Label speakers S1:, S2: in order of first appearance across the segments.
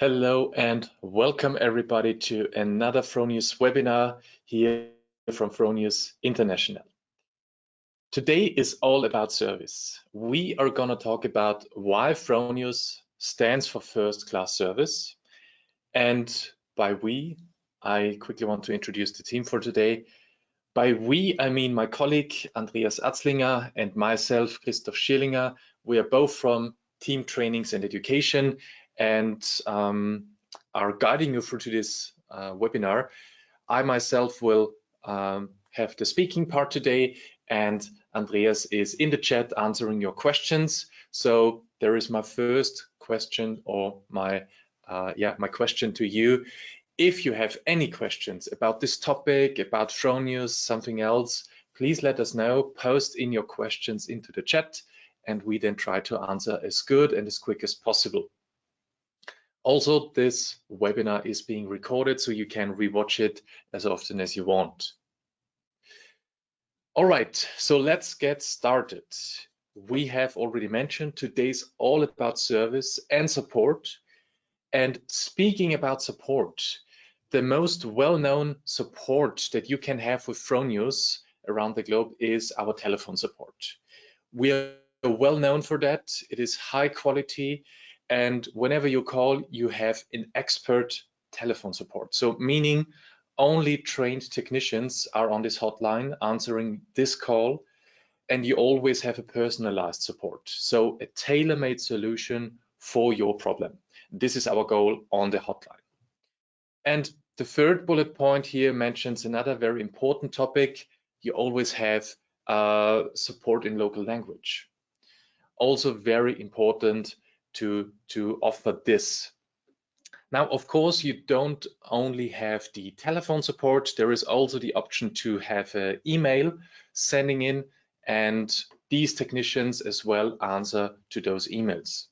S1: Hello and welcome everybody to another Fronius webinar here from Fronius International. Today is all about service. We are going to talk about why Fronius stands for first class service. And by we, I quickly want to introduce the team for today. By we, I mean my colleague Andreas Atzlinger and myself, Christoph Schierlinger. We are both from Team Trainings and Education and are guiding you through to this webinar. I myself will have the speaking part today, and Andreas is in the chat answering your questions. So there is my first question, or my question to you. If you have any questions about this topic, about Fronius, something else, please let us know. Post in your questions into the chat, and we then try to answer as good and as quick as possible. Also, this webinar is being recorded, so you can rewatch it as often as you want. All right, so let's get started. We have already mentioned today's all about service and support. And speaking about support, the most well-known support that you can have with Fronius around the globe is our telephone support. We are well known for that. It is high quality, and whenever you call, you have an expert telephone support. So meaning only trained technicians are on this hotline answering this call, and you always have a personalized support. So a tailor-made solution for your problem. This is our goal on the hotline. And the third bullet point here mentions another very important topic. You always have support in local language. Also very important to offer this. Now, of course, you don't only have the telephone support. There is also the option to have an email sending in, and these technicians as well answer to those emails.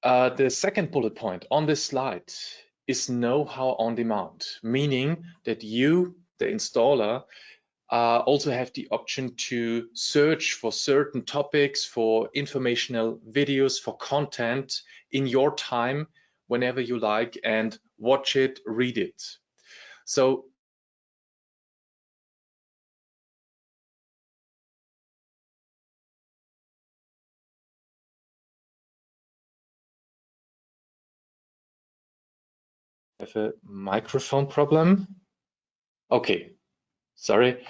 S1: The second bullet point on this slide is know-how on demand, meaning that you, the installer, also have the option to search for certain topics, for informational videos, for content in your time, whenever you like, and watch it, read it. So I have a microphone problem. Okay, sorry.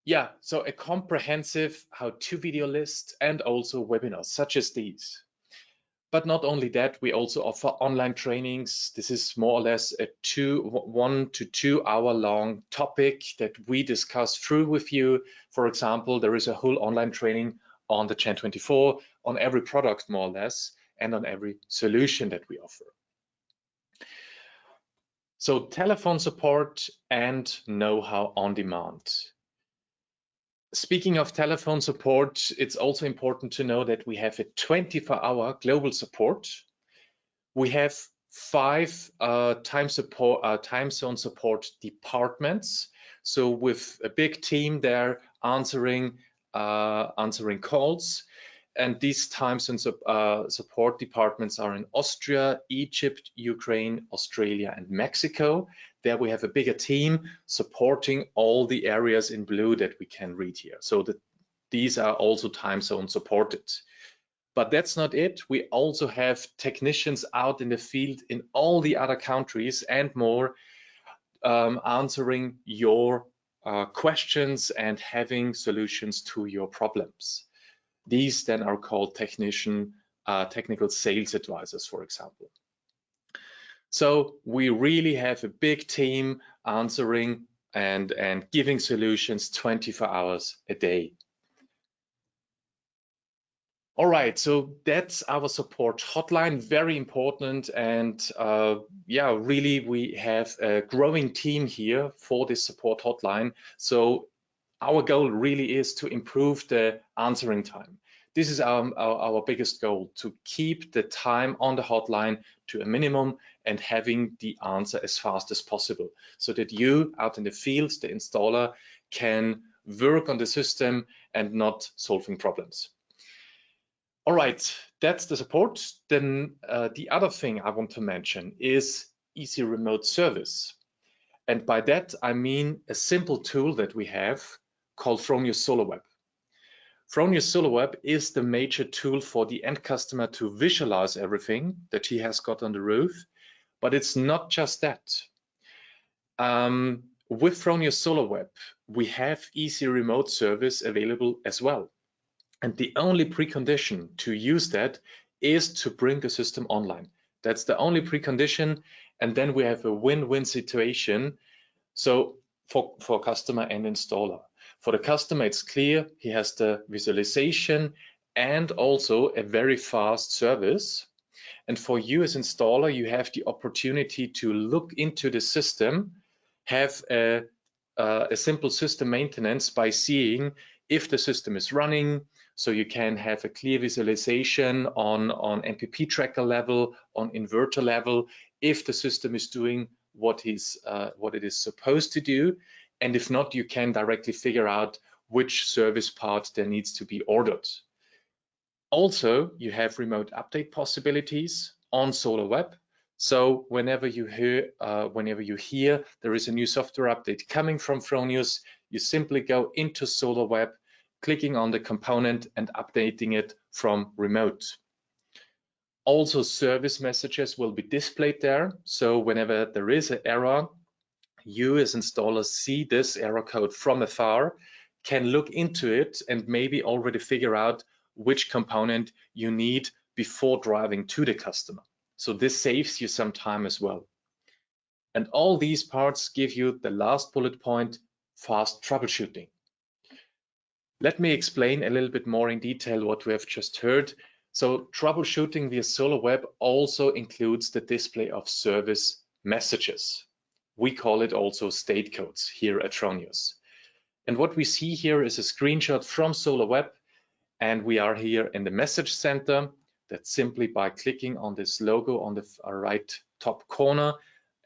S1: Yeah, so a comprehensive how-to video list and also webinars such as these. But not only that, we also offer online trainings. This is more or less a 1 to 2 hour long topic that we discuss through with you. For example, there is a whole online training on the Gen24, on every product more or less, and on every solution that we offer. So telephone support and know-how on demand. Speaking of telephone support, it's also important to know that we have a 24-hour global support. We have 5 time zone support departments. So with a big team there answering calls. And these time zone support departments are in Austria, Egypt, Ukraine, Australia, and Mexico. There we have a bigger team supporting all the areas in blue that we can read here. So these are also time zone supported. But that's not it. We also have technicians out in the field in all the other countries and more, answering your questions and having solutions to your problems. These then are called technical sales advisors, for example. So we really have a big team answering and giving solutions 24 hours a day. All right, so that's our support hotline, very important. And yeah, really, we have a growing team here for this support hotline. So our goal really is to improve the answering time. This is our biggest goal, to keep the time on the hotline to a minimum and having the answer as fast as possible, so that you out in the field, the installer, can work on the system and not solving problems. All right, that's the support. Then the other thing I want to mention is easy remote service. And by that, I mean a simple tool that we have called Fronius Solar.web. Fronius Solar.web is the major tool for the end customer to visualize everything that he has got on the roof, but it's not just that. With Fronius Solar.web, we have easy remote service available as well. And the only precondition to use that is to bring the system online. That's the only precondition. And then we have a win-win situation. So for customer and installer. For the customer, it's clear he has the visualization and also a very fast service. And for you as installer, you have the opportunity to look into the system, have a simple system maintenance by seeing if the system is running. So you can have a clear visualization on MPP tracker level, on inverter level, if the system is doing what it is supposed to do. And if not, you can directly figure out which service part there needs to be ordered. Also, you have remote update possibilities on Solar.web. So whenever you hear there is a new software update coming from Fronius, you simply go into Solar.web, clicking on the component and updating it from remote. Also, service messages will be displayed there. So whenever there is an error, you as installers see this error code from afar, can look into it and maybe already figure out which component you need before driving to the customer. So this saves you some time as well. And all these parts give you the last bullet point, fast troubleshooting. Let me explain a little bit more in detail what we have just heard. So troubleshooting via Solar.web also includes the display of service messages. We call it also state codes here at Fronius. And what we see here is a screenshot from Solar.web, and we are here in the message center. That's simply by clicking on this logo on the right top corner,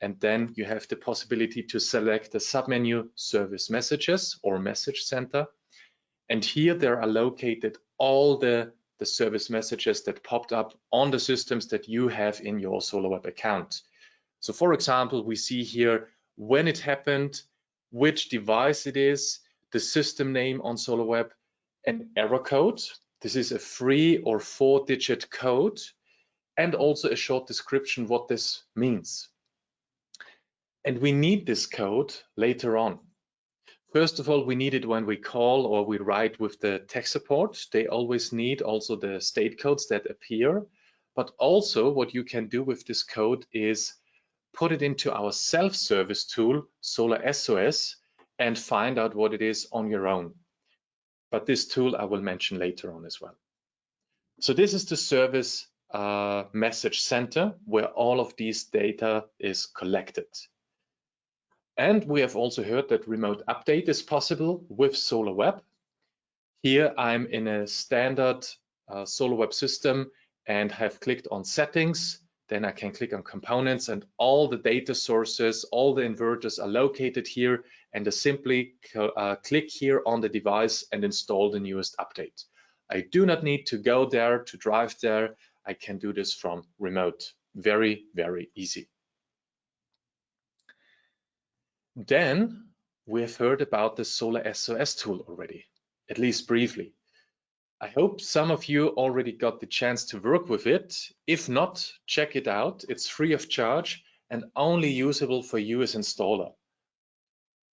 S1: and then you have the possibility to select the submenu service messages or message center. And here there are located all the service messages that popped up on the systems that you have in your Solar.web account. So for example, we see here when it happened, which device it is, the system name on Solar.web, an error code. This is a 3 or 4-digit code, and also a short description what this means. And we need this code later on. First of all, we need it when we call or we write with the tech support. They always need also the state codes that appear. But also what you can do with this code is put it into our self-service tool, Solar.SOS, and find out what it is on your own. But this tool I will mention later on as well. So this is the service message center where all of these data is collected. And we have also heard that remote update is possible with Solar.web. Here I'm in a standard Solar.web system and have clicked on settings. Then I can click on components, and all the data sources, all the inverters are located here, and I simply click here on the device and install the newest update. I do not need to go there to drive there. I can do this from remote. Very, very easy. Then we have heard about the Solar.SOS tool already, at least briefly. I hope some of you already got the chance to work with it. If not, check it out. It's free of charge and only usable for you as installer.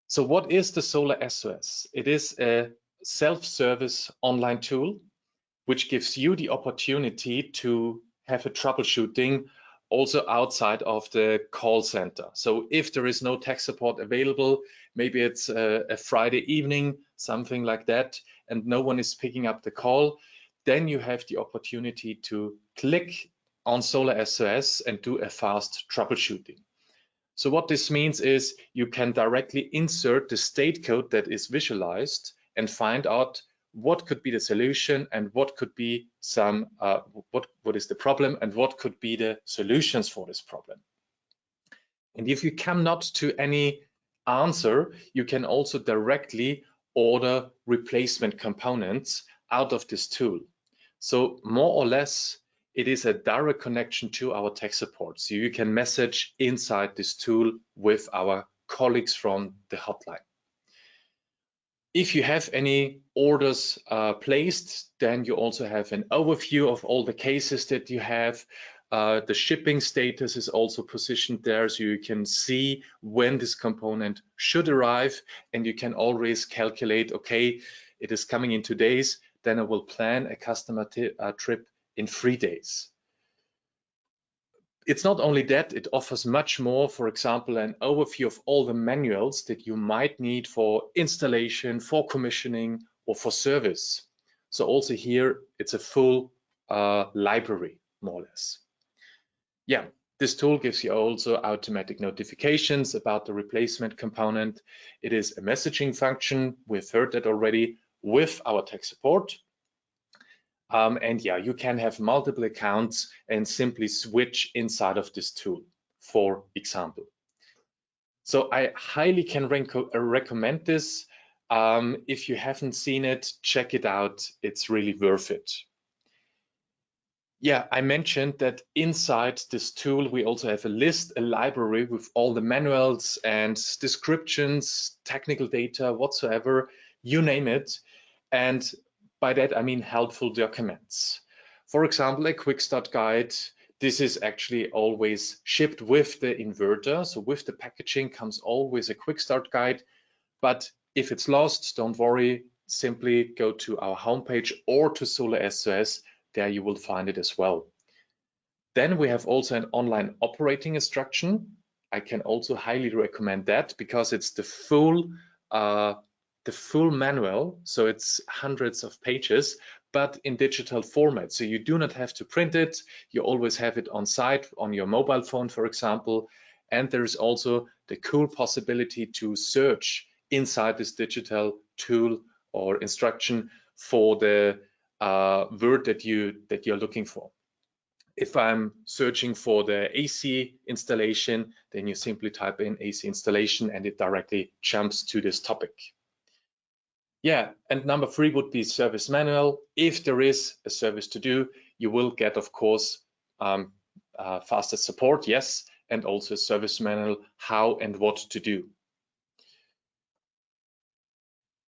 S1: So what is the Solar.SOS? It is a self-service online tool which gives you the opportunity to have a troubleshooting also outside of the call center. So if there is no tech support available, maybe it's a Friday evening, something like that, and no one is picking up the call, then you have the opportunity to click on Solar.SOS and do a fast troubleshooting. So what this means is you can directly insert the state code that is visualized and find out what could be the solution and what could be what is the problem and what could be the solutions for this problem. And if you come not to any answer, you can also directly order replacement components out of this tool. So more or less, it is a direct connection to our tech support. So you can message inside this tool with our colleagues from the hotline. If you have any orders placed, then you also have an overview of all the cases that you have. The shipping status is also positioned there, so you can see when this component should arrive, and you can always calculate, okay, it is coming in 2 days, then I will plan a customer trip in 3 days. It's not only that, it offers much more. For example, an overview of all the manuals that you might need for installation, for commissioning, or for service. So also here, it's a full library, more or less. Yeah, this tool gives you also automatic notifications about the replacement component. It is a messaging function. We've heard that already with our tech support. And yeah, you can have multiple accounts and simply switch inside of this tool, for example. So I highly can recommend this. If you haven't seen it, check it out. It's really worth it. Yeah, I mentioned that inside this tool, we also have a list, a library with all the manuals and descriptions, technical data, whatsoever, you name it. And by that, I mean helpful documents. For example, a quick start guide. This is actually always shipped with the inverter. So with the packaging comes always a quick start guide. But if it's lost, don't worry, simply go to our homepage or to Solar.SOS. There you will find it as well. Then we have also an online operating instruction. I can also highly recommend that because it's the full manual. So it's hundreds of pages, but in digital format. So you do not have to print it. You always have it on site on your mobile phone, for example. And there is also the cool possibility to search inside this digital tool or instruction for the word that you're looking for. If I'm searching for the AC installation, then you simply type in AC installation and it directly jumps to this topic. Yeah, and number 3 would be service manual. If there is a service to do, you will get, of course, faster support, yes, and also a service manual, how and what to do.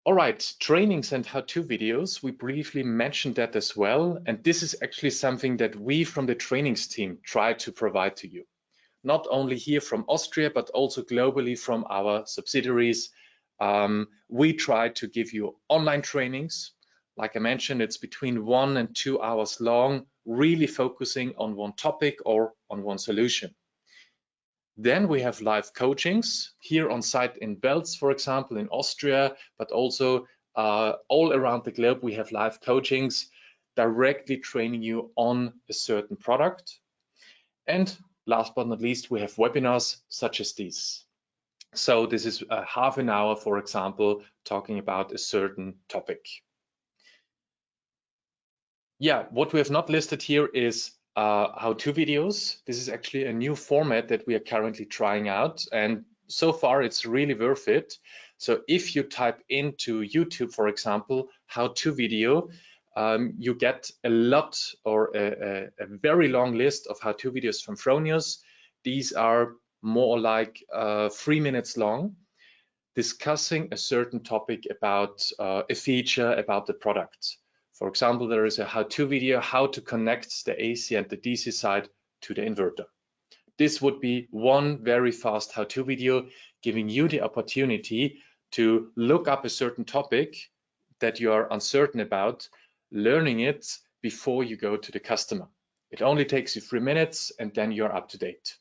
S1: All right, trainings and how-to videos, we briefly mentioned that as well. And this is actually something that we from the trainings team try to provide to you. Not only here from Austria, but also globally from our subsidiaries. We try to give you online trainings. Like I mentioned, it's between 1 and 2 hours long, really focusing on one topic or on one solution. Then we have live coachings here on site in Belz, for example, in Austria, but also all around the globe. We have live coachings directly training you on a certain product. And last but not least, we have webinars such as these. So this is a half an hour, for example, talking about a certain topic. Yeah, what we have not listed here is how-to videos. This is actually a new format that we are currently trying out, and so far it's really worth it. So if you type into YouTube, for example, how-to video, you get a lot or a very long list of how-to videos from Fronius. These are more like 3 minutes long, discussing a certain topic about a feature, about the product. For example, there is a how-to video, how to connect the AC and the DC side to the inverter. This would be one very fast how-to video, giving you the opportunity to look up a certain topic that you are uncertain about, learning it before you go to the customer. It only takes you 3 minutes and then you're up to date.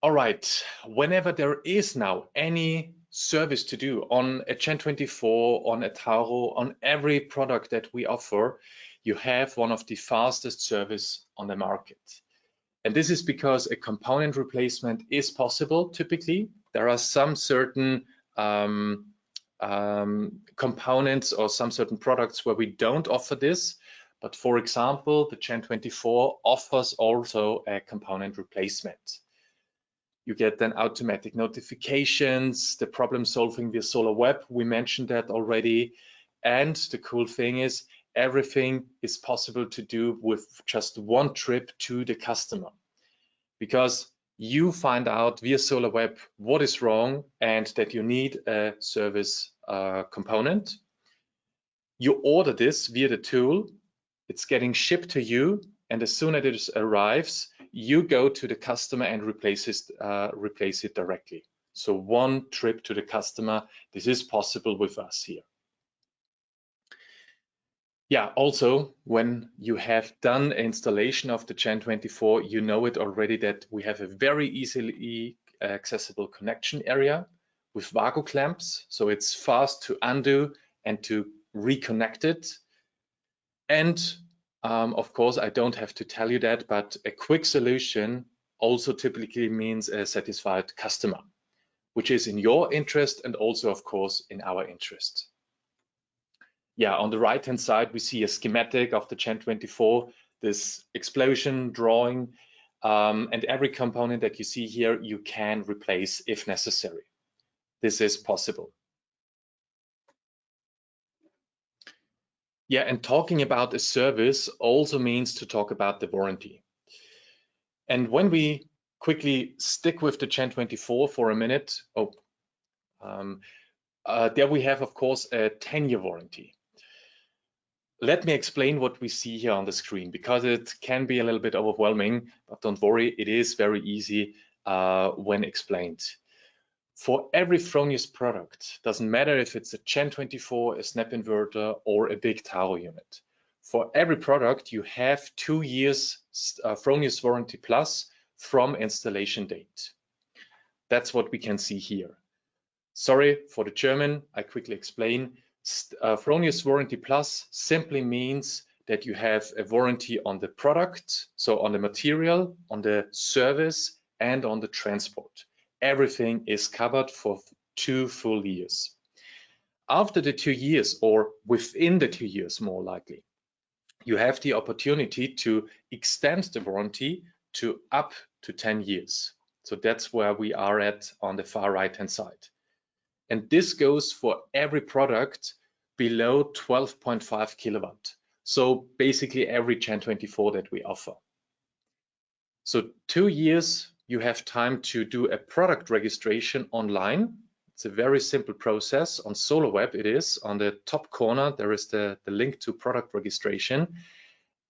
S1: All right, whenever there is now any service to do on a Gen24, on a Tauro, on every product that we offer, you have one of the fastest service on the market. And this is because a component replacement is possible. Typically, there are some certain components or some certain products where we don't offer this. But for example, the Gen24 offers also a component replacement. You get then automatic notifications, the problem solving via Solar.web. We mentioned that already. And the cool thing is everything is possible to do with just one trip to the customer, because you find out via Solar.web what is wrong and that you need a service component. You order this via the tool, it's getting shipped to you, and as soon as it arrives, you go to the customer and replace it directly. So one trip to the customer. This is possible with us here. Yeah, also, when you have done installation of the Gen24, you know it already that we have a very easily accessible connection area with Vago clamps. So it's fast to undo and to reconnect it. And of course, I don't have to tell you that, but a quick solution also typically means a satisfied customer, which is in your interest and also, of course, in our interest. Yeah, on the right-hand side, we see a schematic of the Gen24, this explosion drawing, and every component that you see here, you can replace if necessary. This is possible. Yeah, and talking about a service also means to talk about the warranty. And when we quickly stick with the Gen24 for a minute, there we have, of course, a 10-year warranty. Let me explain what we see here on the screen, because it can be a little bit overwhelming, but don't worry, it is very easy when explained. For every Fronius product, doesn't matter if it's a Gen24, a snap inverter, or a big Taro unit. For every product, you have 2 years Fronius Warranty Plus from installation date. That's what we can see here. Sorry for the German, I quickly explain. Fronius Warranty Plus simply means that you have a warranty on the product, so on the material, on the service, and on the transport. Everything is covered for 2 full years. After the 2 years, or within the 2 years more likely, you have the opportunity to extend the warranty to up to 10 years. So that's where we are at on the far right-hand side. And this goes for every product below 12.5 kilowatt. So basically every Gen24 that we offer. So 2 years, you have time to do a product registration online. It's a very simple process. On Solar.web it is. On the top corner, there is the link to product registration.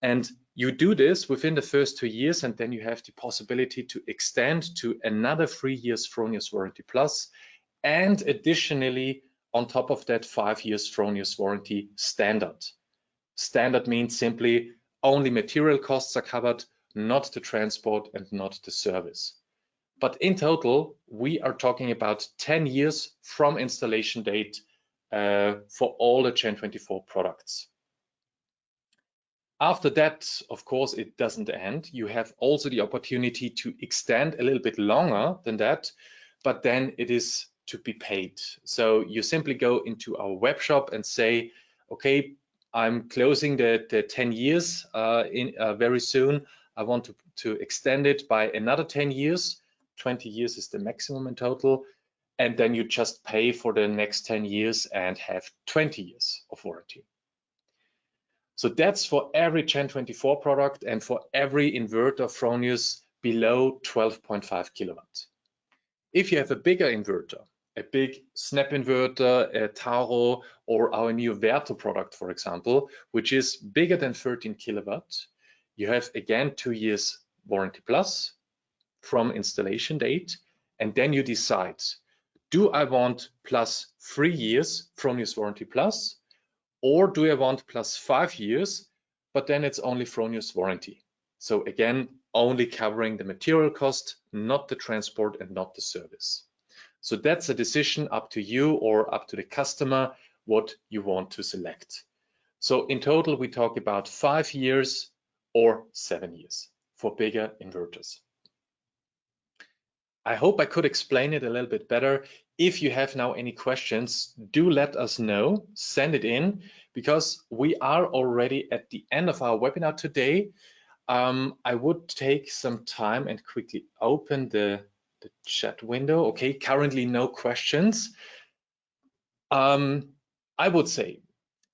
S1: And you do this within the first 2 years, and then you have the possibility to extend to another 3 years Fronius Warranty Plus. And additionally, on top of that, 5 years Fronius Warranty Standard. Standard means simply only material costs are covered, not the transport and not the service. But in total, we are talking about 10 years from installation date for all the Gen24 products. After that, of course, it doesn't end. You have also the opportunity to extend a little bit longer than that, but then it is to be paid. So you simply go into our web shop and say, okay, I'm closing the 10 years very soon. I want to extend it by another 10 years. 20 years is the maximum in total. And then you just pay for the next 10 years and have 20 years of warranty. So that's for every Gen24 product and for every inverter Fronius below 12.5 kilowatt. If you have a bigger inverter, a big snap inverter, a Taro, or our new Verto product, for example, which is bigger than 13 kilowatt, you have again 2 years warranty plus from installation date, and then you decide, do I want plus 3 years Fronius Warranty Plus, or do I want plus 5 years, but then it's only Fronius Warranty. So again, only covering the material cost, not the transport and not the service. So that's a decision up to you or up to the customer, what you want to select. So in total, we talk about 5 years or 7 years for bigger inverters. I hope I could explain it a little bit better. If you have now any questions, do let us know, send it in, because we are already at the end of our webinar today. I would take some time and quickly open the chat window. Okay, currently no questions. I would say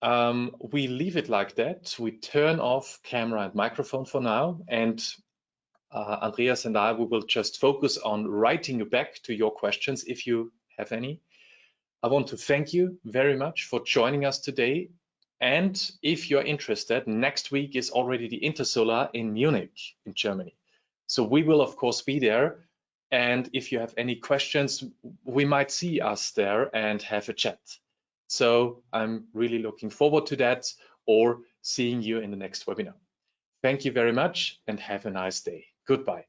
S1: We leave it like that. We turn off camera and microphone for now, and Andreas and I, we will just focus on writing you back to your questions if you have any. I want to thank you very much for joining us today. And if you're interested, next week is already the Intersolar in Munich, in Germany. So we will, of course, be there. And if you have any questions, we might see us there and have a chat. So I'm really looking forward to that, or seeing you in the next webinar. Thank you very much and have a nice day. Goodbye.